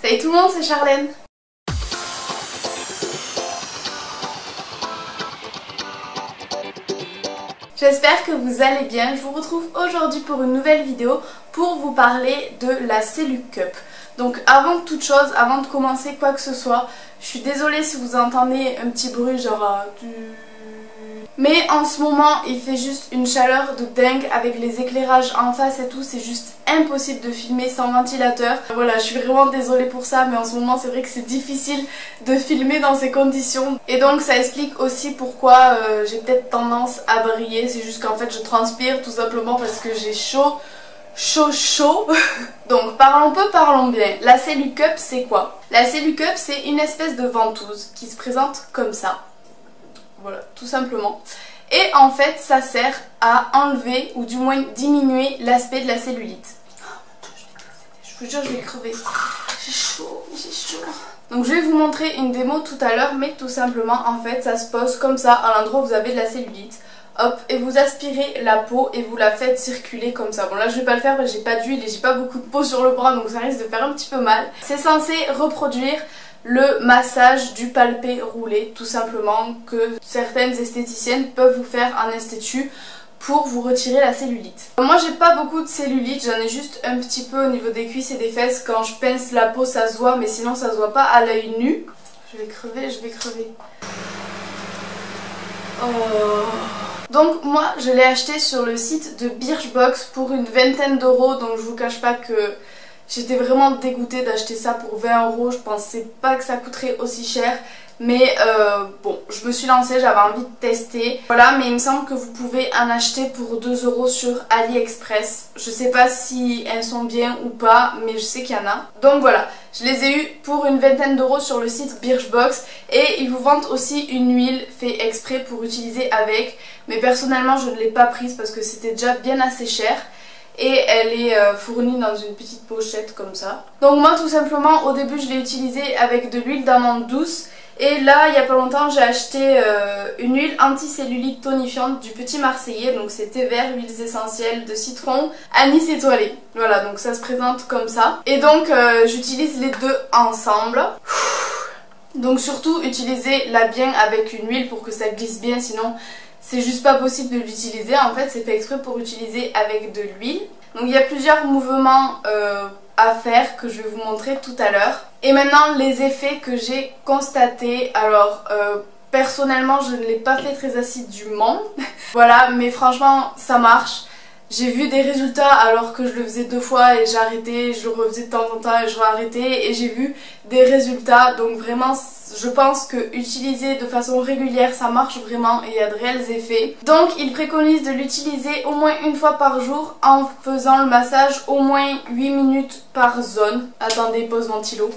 Salut tout le monde, c'est Charlène. J'espère que vous allez bien. Je vous retrouve aujourd'hui pour une nouvelle vidéo pour vous parler de la Cellucup. Donc avant toute chose, avant de commencer quoi que ce soit, je suis désolée si vous entendez un petit bruit genre mais en ce moment il fait juste une chaleur de dingue avec les éclairages en face et tout, c'est juste impossible de filmer sans ventilateur. Voilà, je suis vraiment désolée pour ça, mais en ce moment c'est vrai que c'est difficile de filmer dans ces conditions. Et donc ça explique aussi pourquoi j'ai peut-être tendance à briller, c'est juste qu'en fait je transpire tout simplement parce que j'ai chaud. Donc parlons peu, parlons bien. La Cellucup c'est quoi? La Cellucup c'est une espèce de ventouse qui se présente comme ça. Voilà, tout simplement. Et en fait, ça sert à enlever ou du moins diminuer l'aspect de la cellulite. Oh, je vous jure, je vais crever. J'ai chaud, j'ai chaud. Donc je vais vous montrer une démo tout à l'heure, mais tout simplement, en fait, ça se pose comme ça à l'endroit où vous avez de la cellulite. Hop, et vous aspirez la peau et vous la faites circuler comme ça. Bon là je vais pas le faire parce que j'ai pas d'huile et j'ai pas beaucoup de peau sur le bras, donc ça risque de faire un petit peu mal. C'est censé reproduire le massage du palpé roulé, tout simplement, que certaines esthéticiennes peuvent vous faire en institut pour vous retirer la cellulite. Moi j'ai pas beaucoup de cellulite, j'en ai juste un petit peu au niveau des cuisses et des fesses. Quand je pince la peau ça se voit, mais sinon ça se voit pas à l'œil nu. Je vais crever, je vais crever. Oh. Donc moi je l'ai acheté sur le site de Birchbox pour une vingtaine d'euros, donc je vous cache pas que j'étais vraiment dégoûtée d'acheter ça pour 20 euros, je pensais pas que ça coûterait aussi cher. Mais bon, je me suis lancée, j'avais envie de tester. Voilà, mais il me semble que vous pouvez en acheter pour 2 euros sur AliExpress. Je sais pas si elles sont bien ou pas, mais je sais qu'il y en a. Donc voilà, je les ai eues pour une vingtaine d'euros sur le site Birchbox. Et ils vous vendent aussi une huile fait exprès pour utiliser avec. Mais personnellement, je ne l'ai pas prise parce que c'était déjà bien assez cher. Et elle est fournie dans une petite pochette comme ça. Donc moi tout simplement au début je l'ai utilisée avec de l'huile d'amande douce. Et là il y a pas longtemps j'ai acheté une huile anti-cellulite tonifiante du Petit Marseillais. Donc c'est thé vert, huiles essentielles de citron, anis étoilé. Voilà, donc ça se présente comme ça. Et donc j'utilise les deux ensemble. Donc surtout utilisez-la bien avec une huile pour que ça glisse bien, sinon c'est juste pas possible de l'utiliser. En fait c'est fait exprès pour utiliser avec de l'huile. Donc il y a plusieurs mouvements à faire que je vais vous montrer tout à l'heure. Et maintenant les effets que j'ai constatés. Alors personnellement je ne l'ai pas fait très assidûment. Voilà, mais franchement ça marche. J'ai vu des résultats alors que je le faisais 2 fois et j'ai arrêté, je le refaisais de temps en temps et je réarrêtais, et j'ai vu des résultats. Donc vraiment je pense que utiliser de façon régulière ça marche vraiment et il y a de réels effets. Donc il préconise de l'utiliser au moins une fois par jour en faisant le massage au moins 8 minutes par zone. Attendez, pause ventilo.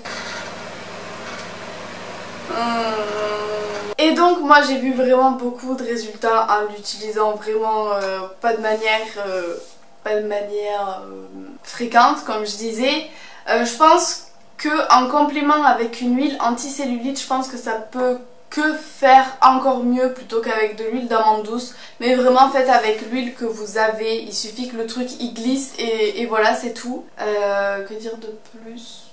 Et donc moi j'ai vu vraiment beaucoup de résultats en l'utilisant vraiment pas de manière fréquente comme je disais. Je pense que en complément avec une huile anti-cellulite, je pense que ça peut que faire encore mieux plutôt qu'avec de l'huile d'amande douce. Mais vraiment faites avec l'huile que vous avez, il suffit que le truc il glisse et voilà c'est tout. Que dire de plus?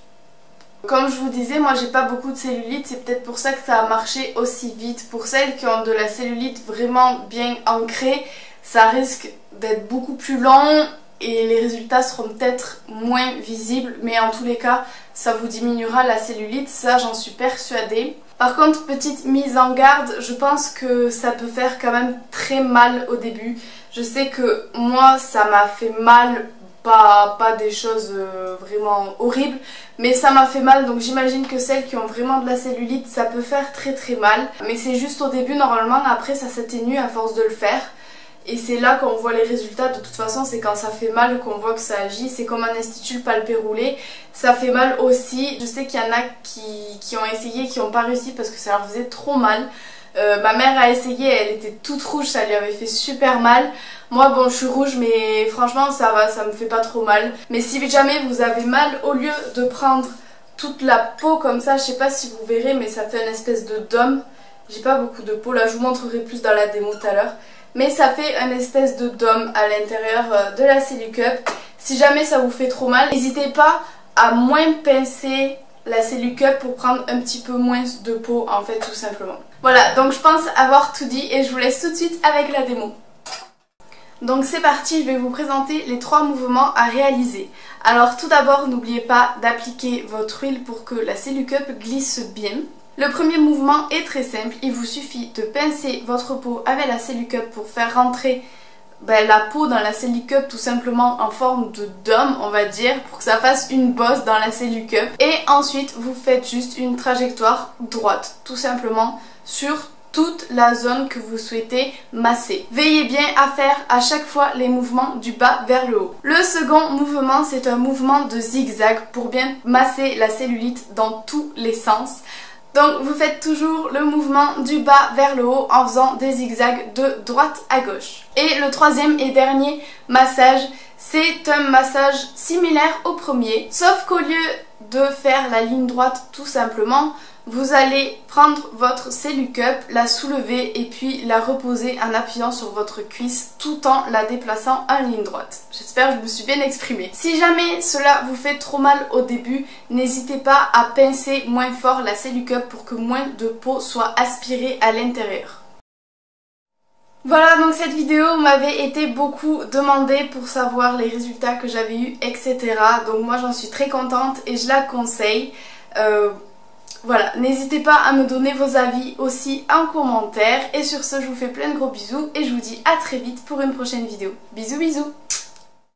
Comme je vous disais, moi j'ai pas beaucoup de cellulite, c'est peut-être pour ça que ça a marché aussi vite. Pour celles qui ont de la cellulite vraiment bien ancrée, ça risque d'être beaucoup plus long et les résultats seront peut-être moins visibles, mais en tous les cas ça vous diminuera la cellulite, ça j'en suis persuadée. Par contre, petite mise en garde, je pense que ça peut faire quand même très mal au début. Je sais que moi ça m'a fait mal. Pas des choses vraiment horribles, mais ça m'a fait mal, donc j'imagine que celles qui ont vraiment de la cellulite ça peut faire très très mal, mais c'est juste au début. Normalement après ça s'atténue à force de le faire et c'est là qu'on voit les résultats. De toute façon c'est quand ça fait mal qu'on voit que ça agit. C'est comme un institut palpé roulé, ça fait mal aussi. Je sais qu'il y en a qui ont essayé, qui n'ont pas réussi parce que ça leur faisait trop mal. Ma mère a essayé, elle était toute rouge, ça lui avait fait super mal. Moi bon je suis rouge mais franchement ça va, ça me fait pas trop mal. Mais si jamais vous avez mal, au lieu de prendre toute la peau comme ça, je sais pas si vous verrez mais ça fait une espèce de dôme. J'ai pas beaucoup de peau, là je vous montrerai plus dans la démo tout à l'heure. Mais ça fait une espèce de dôme à l'intérieur de la Cellucup. Si jamais ça vous fait trop mal, n'hésitez pas à moins pincer la Cellucup pour prendre un petit peu moins de peau en fait tout simplement. Voilà, donc je pense avoir tout dit et je vous laisse tout de suite avec la démo. Donc c'est parti, je vais vous présenter les 3 mouvements à réaliser. Alors tout d'abord, n'oubliez pas d'appliquer votre huile pour que la Cellucup glisse bien. Le premier mouvement est très simple, il vous suffit de pincer votre peau avec la Cellucup pour faire rentrer la peau dans la Cellucup tout simplement en forme de dôme on va dire, pour que ça fasse une bosse dans la Cellucup. Et ensuite vous faites juste une trajectoire droite tout simplement sur toute la zone que vous souhaitez masser. Veillez bien à faire à chaque fois les mouvements du bas vers le haut. Le second mouvement, c'est un mouvement de zigzag pour bien masser la cellulite dans tous les sens. Donc vous faites toujours le mouvement du bas vers le haut en faisant des zigzags de droite à gauche. Et le troisième et dernier massage, c'est un massage similaire au premier, sauf qu'au lieu de faire la ligne droite tout simplement, vous allez prendre votre Cellucup, la soulever et puis la reposer en appuyant sur votre cuisse tout en la déplaçant en ligne droite. J'espère que je me suis bien exprimée. Si jamais cela vous fait trop mal au début, n'hésitez pas à pincer moins fort la Cellucup pour que moins de peau soit aspirée à l'intérieur. Voilà, donc cette vidéo m'avait été beaucoup demandée pour savoir les résultats que j'avais eu, etc. Donc moi j'en suis très contente et je la conseille. Voilà, n'hésitez pas à me donner vos avis aussi en commentaire. Et sur ce, je vous fais plein de gros bisous et je vous dis à très vite pour une prochaine vidéo. Bisous bisous.